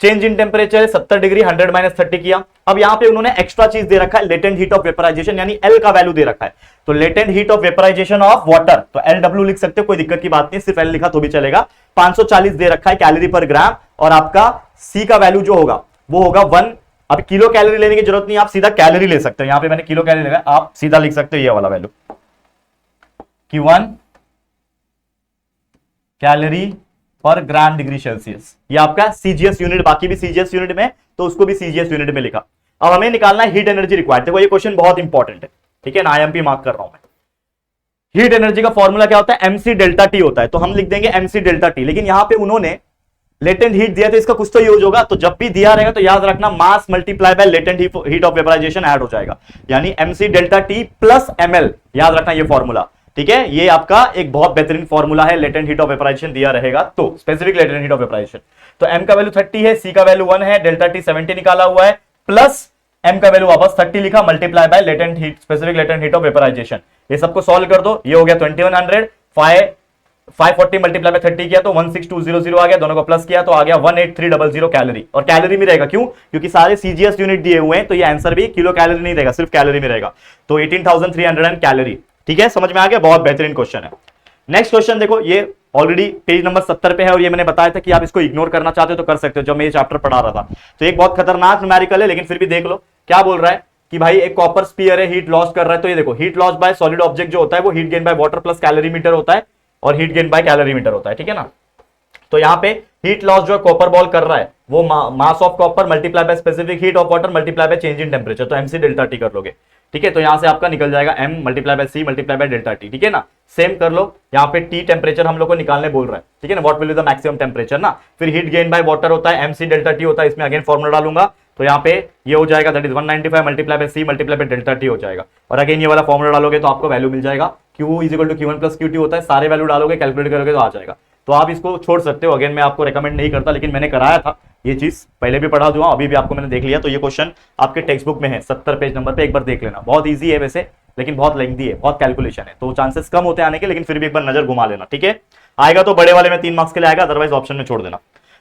चेंज इन टेम्परेचर है 70 डिग्री, 100 माइनस 30 किया। अब यहां पे उन्होंने एक्स्ट्रा चीज दे रखा है, लेटेंट हीट ऑफ वेपराइजेशन, यानी एल का वैल्यू दे रखा है। तो latent heat of vaporisation of water, तो एलडब्ल्यू लिख सकते हो, कोई दिक्कत की बात नहीं, सिर्फ एल लिखा तो भी चलेगा। 540 दे रखा है कैलोरी पर ग्राम, और आपका सी का वैल्यू जो होगा वो होगा 1। अब किलो कैलोरी लेने की जरूरत नहीं, आप सीधा कैलोरी ले सकते हो। यहां पे मैंने किलो कैलोरी लिखा, आप सीधा लिख सकते हो ये वाला वैल्यू कि 1 कैलोरी पर ग्राम डिग्री सेल्सियस, ये आपका सीजीएस यूनिट, बाकी भी सीजीएस यूनिट में, तो उसको भी सीजीएस यूनिट में लिखा। अब हमें निकालना है हीट एनर्जी रिक्वायर्ड। देखो ये क्वेश्चन बहुत इंपॉर्टेंट है, ठीक है ना, आईएमपी मार्क कर रहा हूं मैं। हीट एनर्जी का फॉर्मूला क्या होता है? एमसी डेल्टा टी होता है, तो हम लिख देंगे एमसी डेल्टा टी। लेकिन यहां पे उन्होंने लेटेंट हीट दिया, तो इसका कुछ तो यूज होगा, तो जब भी दिया रहेगा तो याद रखना mass multiply by latent heat of vaporization add हो जाएगा, यानी MC delta T plus ML, याद रखना ये फॉर्मूला, ठीक है। ये आपका एक बहुत बेहतरीन फॉर्मूला है, लेटेंट हीट ऑफ वेपराइजेशन दिया रहेगा तो, specific latent heat of vaporization. तो m का वैल्यू 30 है, c का वैल्यू 1 है, डेल्टा टी 70 निकाला हुआ है, प्लस m का वैल्यू वापस 30 लिखा, multiply by latent heat, specific latent heat of vaporization. ये सबको सॉल्व कर दो, ये हो गया 2100, 540 मल्टीप्लाई बाय 30 किया तो 16200 आ गया, दोनों को प्लस किया तो आ गया 18300 कैलोरी। और कैलोरी में रहेगा, क्यों? क्योंकि सारे सीजीएस यूनिट दिए हुए हैं, तो ये आंसर भी किलो कैलोरी नहीं रहेगा, सिर्फ कैलोरी में रहेगा। तो 18300 कैलोरी, ठीक है, समझ में आ गया, बहुत बेहतरीन क्वेश्चन है। नेक्स्ट क्वेश्चन देखो, ये ऑलरेडी पेज नंबर 70 पे है, और ये मैंने बताया था कि आप इसको इग्नोर करना चाहते हो तो कर सकते हो, जब मैं ये चैप्टर पढ़ा रहा था। तो एक बहुत खतरनाक न्यूमेरिकल है, लेकिन फिर भी देख लो क्या बोल रहा है कि भाई एक कॉपर स्पीयर है, हीट लॉस कर रहा है। तो ये देखो, heat loss by solid object जो होता है वो heat gain by water plus calorimeter होता है, और हीट गेन बाय कैलोरीमीटर होता है, ठीक है ना। तो यहाँ पे हीट लॉस जो कॉपर बॉल कर रहा है वो mass of copper multiply by specific heat of water multiply by change in temperature, तो एमसी डेल्टा टी कर लोगे, ठीक है। तो यहां से आपका निकल जाएगा m multiply by c multiply by delta T, ठीक है ना। सेम कर लो, यहाँ पे t टेम्परेचर हम लोग को निकालने बोल रहा है, ठीक है ना, what will be the maximum temperature ना। फिर हीट गेन बाय वाटर होता है, mc डेल्टा टी होता है, इसमें अगेन फॉर्मूला डालूंगा, तो यहाँ पे ये हो जाएगा, that is 195 multiply by c multiply by delta T हो जाएगा। और अगेन ये वाला फॉर्मूला डालोगे तो आपको वैल्यू मिल जाएगा, q is equal to q1 plus q2 होता है, सारे वैल्यू डालोगे, कैलकुलेट करोगे तो आ जाएगा। तो आप इसको छोड़ सकते हो, अगेन मैं आपको रेकमेंड नहीं करता, लेकिन मैंने कराया था ये चीज, पहले भी पढ़ा दूंगा, अभी भी आपको मैंने देख लिया। तो ये क्वेश्चन आपके टेक्स्ट बुक में है 70 पेज नंबर पे, एक बार देख लेना, बहुत इजी है वैसे, लेकिन बहुत लेंथी है, बहुत कैलकुलेशन है, तो चांसेस कम होते हैं आने के, लेकिन फिर भी एक बार नजर घुमा लेना, ठीक है। आएगा तो बड़े वाले में 3 मार्क्स के लिए आएगा, अदरवाइज ऑप्शन में छोड़ देना।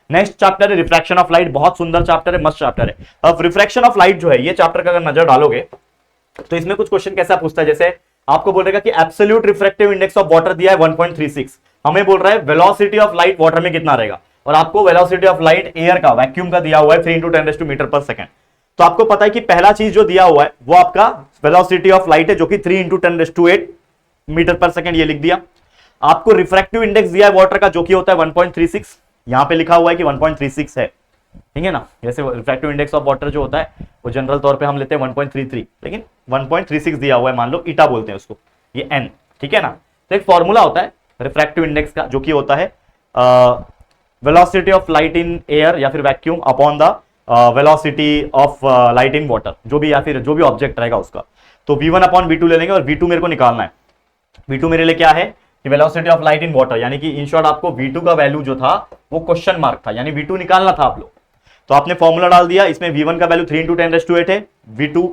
नेक्स्ट चैप्टर है रिफ्रैक्शन ऑफ लाइट, बहुत सुंदर चैप्टर है, मस्त चैप्टर है। अब रिफ्रैक्शन ऑफ लाइट जो है, ये चैप्टर का अगर नजर डालोगे तो इसमें कुछ क्वेश्चन कैसा पूछता है, जैसे आपको बोलेगा कि absolute refractive index of water दिया है 1.36, हमें बोल रहा है वेलोसिटी ऑफ लाइट वाटर में कितना रहेगा, और आपको वेलोसिटी ऑफ लाइट एयर का, वैक्यूम का दिया हुआ है 3 × 10 मीटर पर सेकंड। तो आपको पता है कि पहला चीज जो दिया हुआ है वो आपका वेलोसिटी ऑफ लाइट है, जो कि 3 × 10⁸ मीटर पर सेकंड, ये लिख दिया। आपको रिफ्रैक्टिव इंडेक्स दिया है वाटर का, जो कि होता है 1.36, यहां पे लिखा हुआ है कि 1.36 है, ठीक है ना। जैसे रिफ्रैक्टिव इंडेक्स ऑफ वाटर जो होता है वो जनरल तौर पे हम लेते हैं 1.33, लेकिन 1.36 दिया हुआ है, मान लो ईटा बोलते हैं उसको, ये n, ठीक है ना। तो एक फॉर्मूला होता है रिफ्रैक्टिव इंडेक्स का, जो कि होता है velocity of light in air या फिर vacuum upon the velocity of light in water, जो भी, या फिर जो भी ऑब्जेक्ट रहेगा उसका। तो v1 अपॉन v2 ले लेंगे, और v2 मेरे को निकालना है। v2 मेरे लिए क्या है कि velocity of light in water, यानी कि इन शॉर्ट आपको v2 का वैल्यू जो था वो क्वेश्चन मार्क था, यानी v2 निकालना था आप लोग। तो आपने फॉर्मूला डाल दिया, इसमें v1 का वैल्यू 3 × 10⁸ है, v2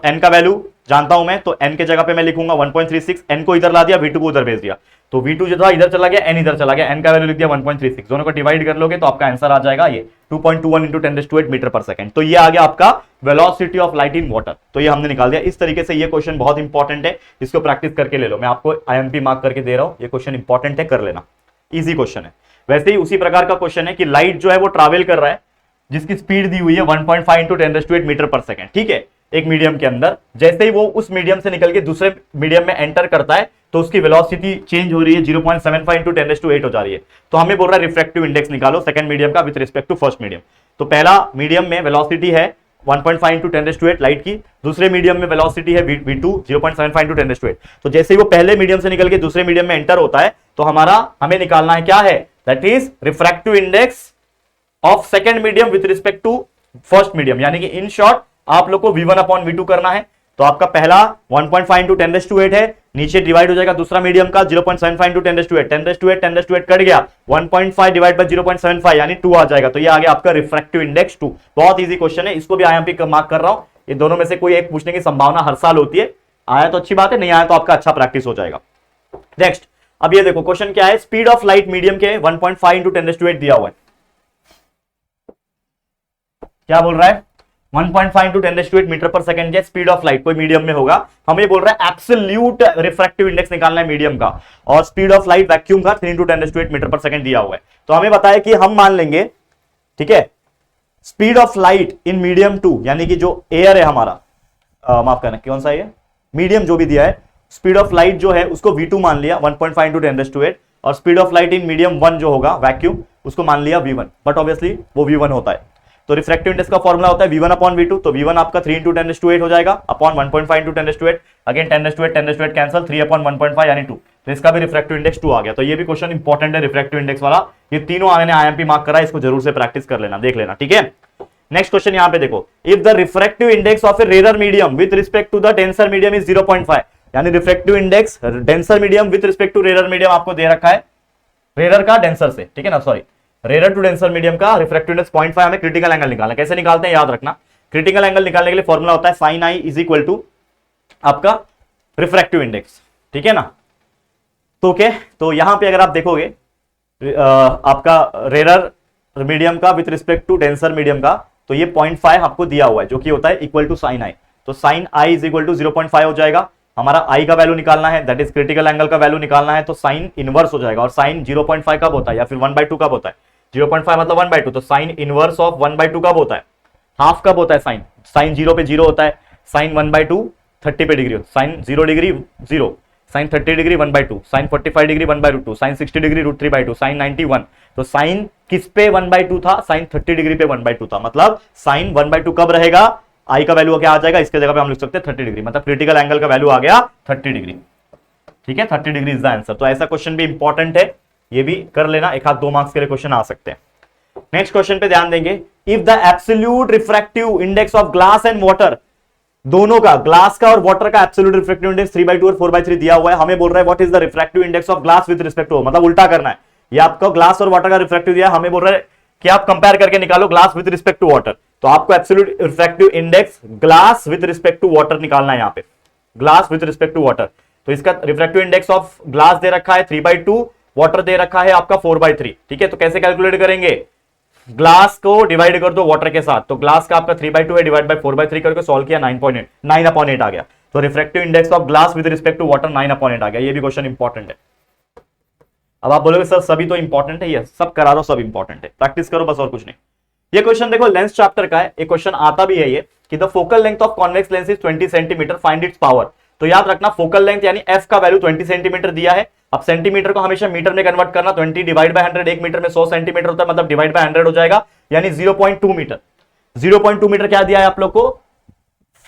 n का वैल्यू जानता हूं मैं, तो n के जगह पे मैं लिखूंगा 1.36, n को इधर ला दिया, v2 को उधर भेज दिया, तो v2 जो था इधर चला गया, n इधर चला गया, n का वैल्यू लिख दिया 1.36, दोनों को डिवाइड कर लोगे तो आपका आंसर आ जाएगा ये 2.21 इंटू 10⁸ मीटर पर सेकंड। तो ये आ गया आपका velocity of light in water, तो ये हमने निकाल दिया। इस तरीके से ये क्वेश्चन बहुत इंपॉर्टेंट है, इसको प्रैक्टिस करके ले लो, मैं आपको IMP मार्क करके दे रहा हूं, ये क्वेश्चन इंपॉर्टेंट है, कर लेना, इजी क्वेश्चन है। वैसे ही उसी प्रकार का क्वेश्चन है कि लाइट जो है वो ट्रैवल कर रहा है, जिसकी स्पीड दी हुई है 1.5 इंटू 10⁸ मीटर पर सेकंड, ठीक है, एक मीडियम के अंदर। जैसे ही वो उस मीडियम से निकल के दूसरे मीडियम में एंटर करता है तो उसकी वेलोसिटी चेंज हो रही है, 0.75 इंटू 10⁸ हो जा रही है। तो हमें बोल रहा है रिफ्रैक्टिव इंडेक्स निकालो सेकंड मीडियम का with respect to first medium. तो पहला मीडियम में वेलोसिटी है 1.5 इंटू 10⁸ लाइट की, दूसरे मीडियम में वेलोसिटी है v2 0.75 इंटू 10⁸। तो जैसे ही वो पहले मीडियम से निकल के दूसरे मीडियम में एंटर होता है तो हमें निकालना है क्या है, that is refractive index of second medium with respect to first medium, यानी कि इन शॉर्ट आप लोग को v1 अपॉन v2 करना है। तो आपका पहला 1.5 इंटू 10⁸ है, नीचे डिवाइड हो जाएगा दूसरा मीडियम का 0.75 इंटू 10⁸, 10⁸ कट गया, 1.5 डिवाइड बाय 0.75 यानी 2 आ जाएगा। तो ये आ गया आपका रिफ्रैक्टिव इंडेक्स 2। बहुत इजी क्वेश्चन है, इसको भी IMP मार्क कर रहा हूं। ये दोनों में से कोई एक पूछने की संभावना हर साल होती है, आया तो अच्छी बात है, नहीं आया तो आपका अच्छा प्रैक्टिस हो जाएगा। नेक्स्ट, अब ये देखो क्वेश्चन क्या है, स्पीड ऑफ लाइट मीडियम के 1.5 इंटू 10⁸ दिया हुआ है। क्या बोल रहा है, 1.5 इंटू 10⁸ मीटर पर सेकंड है स्पीड ऑफ लाइट, कोई मीडियम में होगा। हमें बोल रहा है एब्सोल्यूट रिफ्रैक्टिव इंडेक्स निकालना है मीडियम का, और स्पीड ऑफ लाइट वैक्यूम का 3 इंटू 10⁸ मीटर पर सेकंड दिया हुआ है। तो हमें बताया कि हम मान लेंगे, ठीक है, speed of light in medium 2, यानी कि जो एयर है हमारा, माफ करना कौन सा है, मीडियम जो भी दिया है, स्पीड ऑफ लाइट जो है उसको v2 मान लिया 1.5 इंटू 10⁸, और speed of light in medium 1 जो होगा वैक्यूम, उसको मान लिया v1, बट ऑब्वियसली वो v1 होता है। तो रिफ्रैक्टिव इंडेक्स का फॉर्मूला होता है v1 अपॉन v2, तो v1 आपका 3 इंटू 10⁸ हो जाएगा upon 1.5 into 10⁸, again 10⁸ cancel, 3 upon 1.5 यानी 2, तो इसका भी रिफ्रैक्टिव इंडेक्स 2 आ गया। तो ये भी क्वेश्चन इंपॉर्टेंट है रिफ्रैक्टिव इंडेक्स वाला, ये तीनों मैंने IMP मार्क करा, इसको जरूर से प्रैक्टिस कर लेना, देख लेना, ठीक है। नेक्स्ट क्वेश्चन यहां पे देखो, if the refractive index of a rare medium with respect to the denser medium is 0.5, यानी refractive index denser medium with respect to rare medium आपको दे रखा है, रेयर का डेंसर से, ठीक है ना, sorry, rare to denser medium का रिफ्रैक्टिव इंडेक्स 0.5, हमें क्रिटिकल एंगल निकालना है। कैसे निकालते हैं याद रखना, क्रिटिकल एंगल निकालने के लिए फॉर्मूला होता है sin i is equal to आपका रिफ्रैक्टिव इंडेक्स, ठीक है ना। तो ओके, तो यहां पे अगर आप देखोगे आपका रेयर मीडियम का with respect to denser medium का, तो ये 0.5 आपको दिया हुआ है, जो कि होता है इक्वल टू sin i। तो sin i is equal to 0.5 हो जाएगा। हमारा i का वैल्यू निकालना है, दैट इज क्रिटिकल एंगल का वैल्यू निकालना है, तो sin इनवर्स हो जाएगा। और sin 0.5 कब होता है, या फिर 1/2 कब होता है, 0.5 मतलब 1/2, तो sin इनवर्स ऑफ 1/2 कब होता है, हाफ कब होता है, sin 0 पे 0 होता है, sin 1/2 30 पे degree, sin 0 degree 0, sin 30 degree 1/2, sin 45 degree 1/2, sin 60 degree √3/2, sin 90 1। तो sin किस पे 1/2 था, sin 30 डिग्री पे 1/2 था, मतलब sin 1/2 कब रहेगा, i का वैल्यू क्या आ जाएगा, इसके जगह पे हम लिख सकते हैं 30 डिग्री, मतलब क्रिटिकल एंगल का वैल्यू आ गया 30 डिग्री, ठीक है, 30 डिग्री इज द आंसर। तो ऐसा क्वेश्चन भी इंपॉर्टेंट है, ये भी कर लेना, एक हाथ 2 मार्क्स के लिए क्वेश्चन आ सकते हैं। नेक्स्ट क्वेश्चन पे ध्यान देंगे, if the absolute refractive index of glass and water, दोनों का, ग्लास का और वाटर का एब्सोल्यूट रिफ्रैक्टिव इंडेक्स 3/2 और 4/3 दिया हुआ है। हमें बोल रहा है what is the refractive index of glass with respect to, मतलब उल्टा करना है, ये आपको ग्लास और वाटर का रिफ्रैक्टिव दिया, हमें बोल रहा है कि आप कंपेयर करके निकालो glass with respect to water. तो आपको absolute refractive index glass with respect to water निकालना है, यहां पे glass with respect to water. तो इसका रिफ्रैक्टिव इंडेक्स ऑफ ग्लास दे रखा है 3/2, वाटर दे रखा है आपका 4/3, ठीक है। तो कैसे कैलकुलेट करेंगे, ग्लास को डिवाइड कर दो वाटर के साथ, तो ग्लास का आपका 3/2 है, डिवाइड बाय 4/3 करके सॉल्व किया, 9/8 आ गया। तो refractive index of glass with respect to water 9/8 आ गया। ये भी क्वेश्चन इंपॉर्टेंट है। अब आप बोलोगे सर सभी तो इंपॉर्टेंट है, ये सब करा दो, सब इंपॉर्टेंट है, प्रैक्टिस करो बस और कुछ नहीं। ये क्वेश्चन देखो लेंस चैप्टर का है, एक क्वेश्चन आता भी है ये कि the focal length of convex lens is 20 centimetre, find its power. तो याद रखना फोकल लेंथ यानी f का वैल्यू 20 सेंटीमीटर दिया है। अब सेंटीमीटर को हमेशा मीटर में कन्वर्ट करना, 20 डिवाइड बाय 100, 1 मीटर में 100 सेंटीमीटर होता है, मतलब डिवाइड बाय 100 हो जाएगा, यानी 0.2 मीटर। 0.2 मीटर क्या दिया है आप लोग को,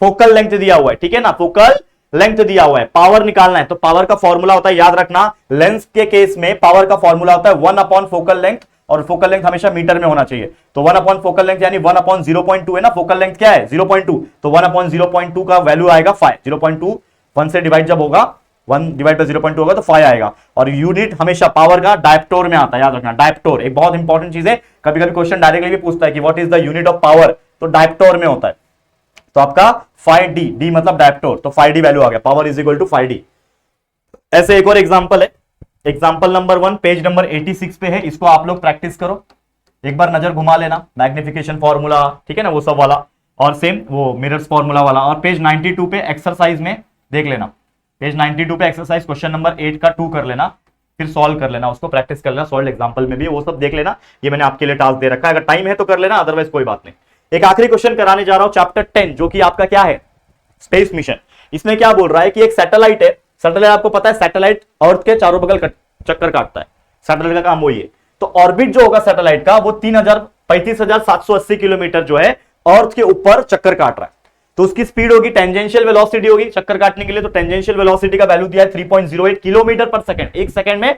फोकल लेंथ दिया हुआ है, ठीक है ना, फोकल लेंथ दिया हुआ है। पावर निकालना है, तो पावर का फॉर्मूला होता है, याद रखना लेंस के केस में पावर का फॉर्मूला होता है 1 फोकल लेंथ, और फोकल लेंथ हमेशा मीटर में होना चाहिए। तो 1 फोकल लेंथ यानी 1/0.2 है ना, फोकल लेंथ क्या है 0.2, तो 1/0.2 का वैल्यू आएगा 5। 0.2 1 से डिवाइड जब होगा, 1 डिवाइड बाय 0.2 होगा तो 5 आएगा। और यूनिट हमेशा पावर का डायप्टोर में आता है, याद रखना डायप्टोर एक बहुत इंपॉर्टेंट चीज है, कभी कभी क्वेश्चन डायरेक्टली भी पूछता है कि what is the unit of power, तो डायप्टोर में होता है। तो आपका 5d, d मतलब डायप्टोर, तो 5d वैल्यू आ गया, power is equal to 5d। ऐसे एक और एग्जांपल है, एग्जांपल नंबर 1 पेज नंबर 86 पे है, इसको आप लोग प्रैक्टिस करो, एक बार नजर घुमा लेना, मैग्निफिकेशन फॉर्मूला, ठीक है ना, वो सब वाला, और सेम वो मिरर्स फॉर्मूला वाला। और पेज 92 पे एक्सरसाइज में देख लेना, पेज 92 पे एक्सरसाइज क्वेश्चन नंबर 8 का 2 कर लेना, फिर सॉल्व कर लेना, उसको प्रैक्टिस कर लेना, सॉल्व एग्जांपल में भी वो सब देख लेना। ये मैंने आपके लिए टास्क दे रखा है, अगर टाइम है तो कर लेना, अदरवाइज कोई बात नहीं। एक आखिरी क्वेश्चन कराने जा रहा हूं, चैप्टर 10, जो कि आपका क्या है, स्पेस मिशन। इसमें क्या बोल रहा है कि एक सैटेलाइट है, सैटेलाइट आपको पता है सैटेलाइट अर्थ के चारों बगल चक्कर काटता है, सैटेलाइट का काम वही है। तो ऑर्बिट जो होगा सैटेलाइट का वो 35,780 किलोमीटर जो है अर्थ के ऊपर चक्कर काट रहा है। तो उसकी स्पीड होगी, टेंजेंशियल वेलोसिटी होगी चक्कर काटने के लिए, तो टेंजेंशियल वेलोसिटी का वैल्यू दिया है 3.08 किलोमीटर पर सेकंड, एक सेकंड में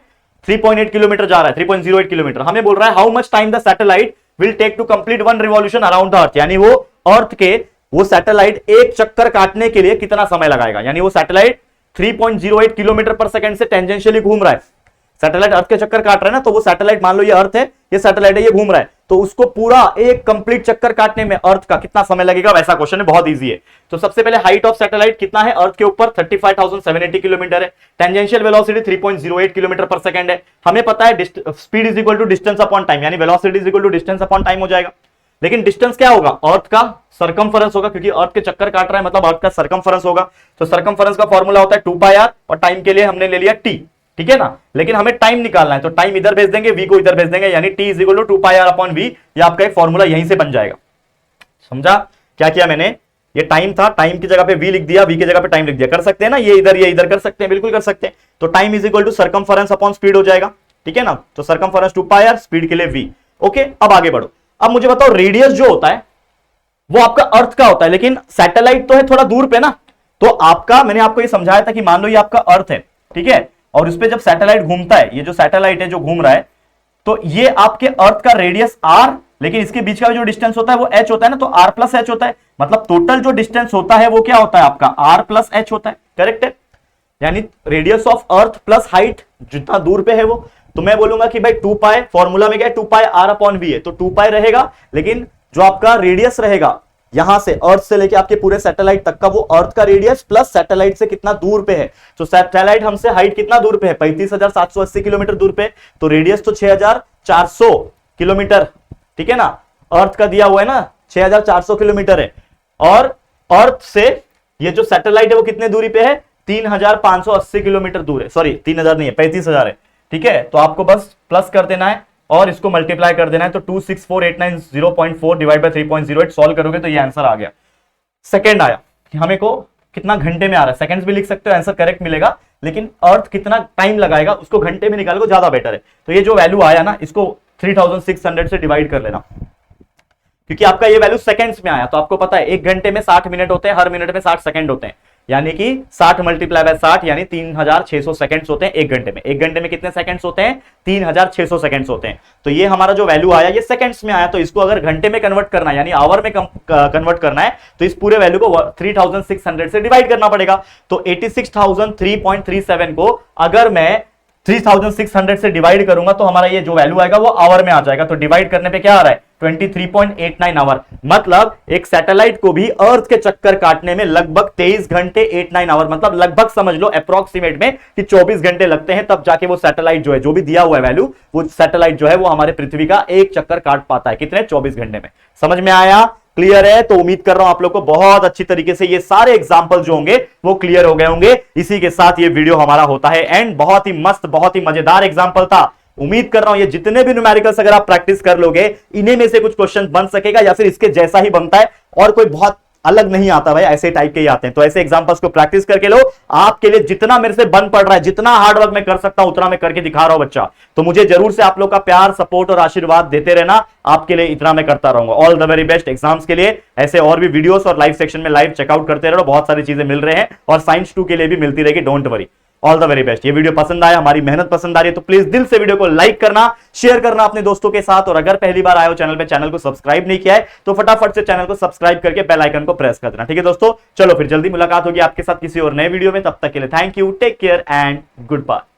3.8 किलोमीटर जा रहा है, 3.08 किलोमीटर। हमें बोल रहा है how much time the satellite will take to complete one revolution around the earth, यानी वो अर्थ के वो सैटेलाइट एक चक्कर काटने के लिए कितना समय लगाएगा, यानी वो सैटेलाइट 3.08 किलोमीटर पर सेकंड से टेंजेंशियली घूम रहा है, सैटेलाइट अर्थ के चक्कर काट रहा है ना, तो वो सैटेलाइट, मान लो ये अर्थ है, ये सैटेलाइट है, ये घूम रहा है, तो उसको पूरा एक कंप्लीट चक्कर काटने में अर्थ का कितना समय लगेगा, वैसा क्वेश्चन है, बहुत इजी है। तो सबसे पहले हाइट ऑफ सैटेलाइट कितना है अर्थ के ऊपर, 35,780 किलोमीटर है, टेंजेंशियल वेलोसिटी 3.08 किलोमीटर पर सेकंड है, हमें पता है speed is equal to distance upon time, यानी velocity is equal to distance upon time हो जाएगा। लेकिन डिस्टेंस क्या होगा, अर्थ का सरकमफरेंस होगा, क्योंकि अर्थ के चक्कर काट रहा है मतलब अर्थ का सरकमफरेंस होगा, तो सरकमफरेंस का फॉर्मूला होता है 2πr, और टाइम के लिए हमने ले लिया t, ठीक है ना। लेकिन हमें टाइम निकालना है, तो टाइम इधर भेज देंगे, v को इधर भेज देंगे, यानी t is equal to 2πr upon v, ये आपका एक फॉर्मूला यहीं से बन जाएगा। समझा क्या किया मैंने, ये टाइम था, टाइम की जगह पे v लिख दिया, v की जगह पे टाइम लिख दिया, कर सकते हैं ना, ये इधर कर सकते हैं, बिल्कुल कर सकते हैं। तो time is equal to circumference upon speed हो जाएगा, ठीक है ना, तो सरकमफरेंस 2πr, स्पीड के लिए v। ओके, अब आगे बढ़ो। अब मुझे बताओ रेडियस जो होता है वो आपका अर्थ का होता है, लेकिन सैटेलाइट तो है थोड़ा दूर पे ना, तो आपका, मैंने आपको ये समझाया था कि मान लो ये आपका अर्थ है, ठीक है, और उस पे जब सैटेलाइट घूमता है, ये जो सैटेलाइट है जो घूम रहा है, तो ये आपके अर्थ का रेडियस r, लेकिन इसके बीच का जो डिस्टेंस होता है वो h होता है ना, तो r प्लस h होता है, मतलब टोटल जो डिस्टेंस होता है वो क्या होता है आपका r प्लस h होता है, करेक्ट है, यानी radius of earth plus height जितना दूर पे है वो। तो मैं बोलूंगा कि भाई 2π, फॉर्मूला में क्या है 2πr अपॉन v है, तो 2π रहेगा, लेकिन जो आपका रेडियस रहेगा यहां से अर्थ से लेके आपके पूरे सैटेलाइट तक का, वो अर्थ का रेडियस प्लस सैटेलाइट से कितना दूर पे है। तो सैटेलाइट हमसे हाइट कितना दूर पे है, 35,780 किलोमीटर दूर पे, तो रेडियस तो 6,400 किलोमीटर, ठीक है ना, अर्थ का दिया हुआ है ना 6,400 किलोमीटर है, और अर्थ से ये जो सैटेलाइट है वो कितने दूरी पे है, 3,580 किलोमीटर दूर है, सॉरी 3,000 नहीं है, 35,000 है, ठीक है। तो आपको बस प्लस कर देना है और इसको मल्टीप्लाई कर देना है, तो 264,890.4 डिवाइड बाय 3.08 सॉल्व करोगे तो ये आंसर आ गया। सेकंड आया कि हमें को कितना घंटे में आ रहा है, सेकंड्स भी लिख सकते हो, आंसर करेक्ट मिलेगा, लेकिन अर्थ कितना टाइम लगाएगा उसको घंटे में निकालो, ज्यादा बेटर है। तो ये जो वैल्यू आया ना, इसको 3600 से डिवाइड कर लेना, क्योंकि आपका ये वैल्यू सेकंड्स में आया, तो आपको पता है 1 घंटे में 60 मिनट होते हैं, हर मिनट में 60 सेकंड होते हैं, यानी कि 60 मल्टीप्लाई बाय 60 यानी 3600 सेकंड्स होते हैं 1 घंटे में। 1 घंटे में कितने सेकंड्स होते हैं, 3600 सेकंड्स होते हैं। तो ये हमारा जो वैल्यू आया ये सेकंड्स में आया, तो इसको अगर घंटे में कन्वर्ट करना है यानी आवर में कन्वर्ट करना है, तो इस पूरे वैल्यू को 3600 से डिवाइड करना पड़ेगा। तो 86,003.37 को अगर मैं 3600 से डिवाइड करूंगा तो हमारा ये जो वैल्यू आएगा वो आवर में आ जाएगा। तो डिवाइड करने पे क्या आ रहा है, 23.89 आवर, मतलब एक सैटेलाइट को भी अर्थ के चक्कर काटने में लगभग 23 घंटे 89 आवर, मतलब लगभग समझ लो अप्रोक्सीमेट में कि 24 घंटे लगते हैं, तब जाके वो सैटेलाइट जो है, जो भी दिया हुआ है वैल्यू, वो सैटेलाइट जो है वो हमारे पृथ्वी का एक चक्कर काट पाता है। कितने, 24 घंटे में। समझ में आया, क्लियर है? तो उम्मीद कर रहा हूं आप लोग को बहुत अच्छी तरीके से ये सारे एग्जांपल जो होंगे वो क्लियर हो गए होंगे। इसी के साथ ये वीडियो हमारा होता है एंड। बहुत ही मस्त, बहुत ही मजेदार एग्जांपल था। उम्मीद कर रहा हूं ये जितने भी न्यूमेरिकल्स अगर आप प्रैक्टिस कर लोगे, इन्हीं में से कुछ क्वेश्चन बन सकेगा या फिर इसके जैसा ही बनता है, और कोई बहुत अलग नहीं आता भाई, ऐसे टाइप के ही आते हैं। तो ऐसे एग्जांपल्स को प्रैक्टिस करके लो। आपके लिए जितना मेरे से बन पड़ रहा है, जितना हार्ड वर्क मैं कर सकता हूं, उतना मैं करके दिखा रहा हूं बच्चा। तो मुझे जरूर से आप लोग का प्यार, सपोर्ट और आशीर्वाद देते रहना। आपके लिए इतना मैं करता रहूंगा। All the very best exams के लिए। ऐसे और भी वीडियोस और लाइव सेक्शन में लाइव चेकआउट करते रहो, बहुत सारी चीजें मिल रहे हैं और साइंस 2 के लिए भी मिलती रहेगी, don't worry. All the very best. ये वीडियो पसंद आया, हमारी मेहनत पसंद आ रही है तो प्लीज दिल से वीडियो को लाइक करना, शेयर करना अपने दोस्तों के साथ, और अगर पहली बार आए हो चैनल पे, चैनल को सब्सक्राइब नहीं किया है तो फटाफट से चैनल को सब्सक्राइब करके बेल आइकन को प्रेस कर देना। ठीक है दोस्तों, चलो फिर जल्दी मुलाकात होगी आपके साथ किसी और नए वीडियो में। तब तक के लिए thank you, take care and good bye.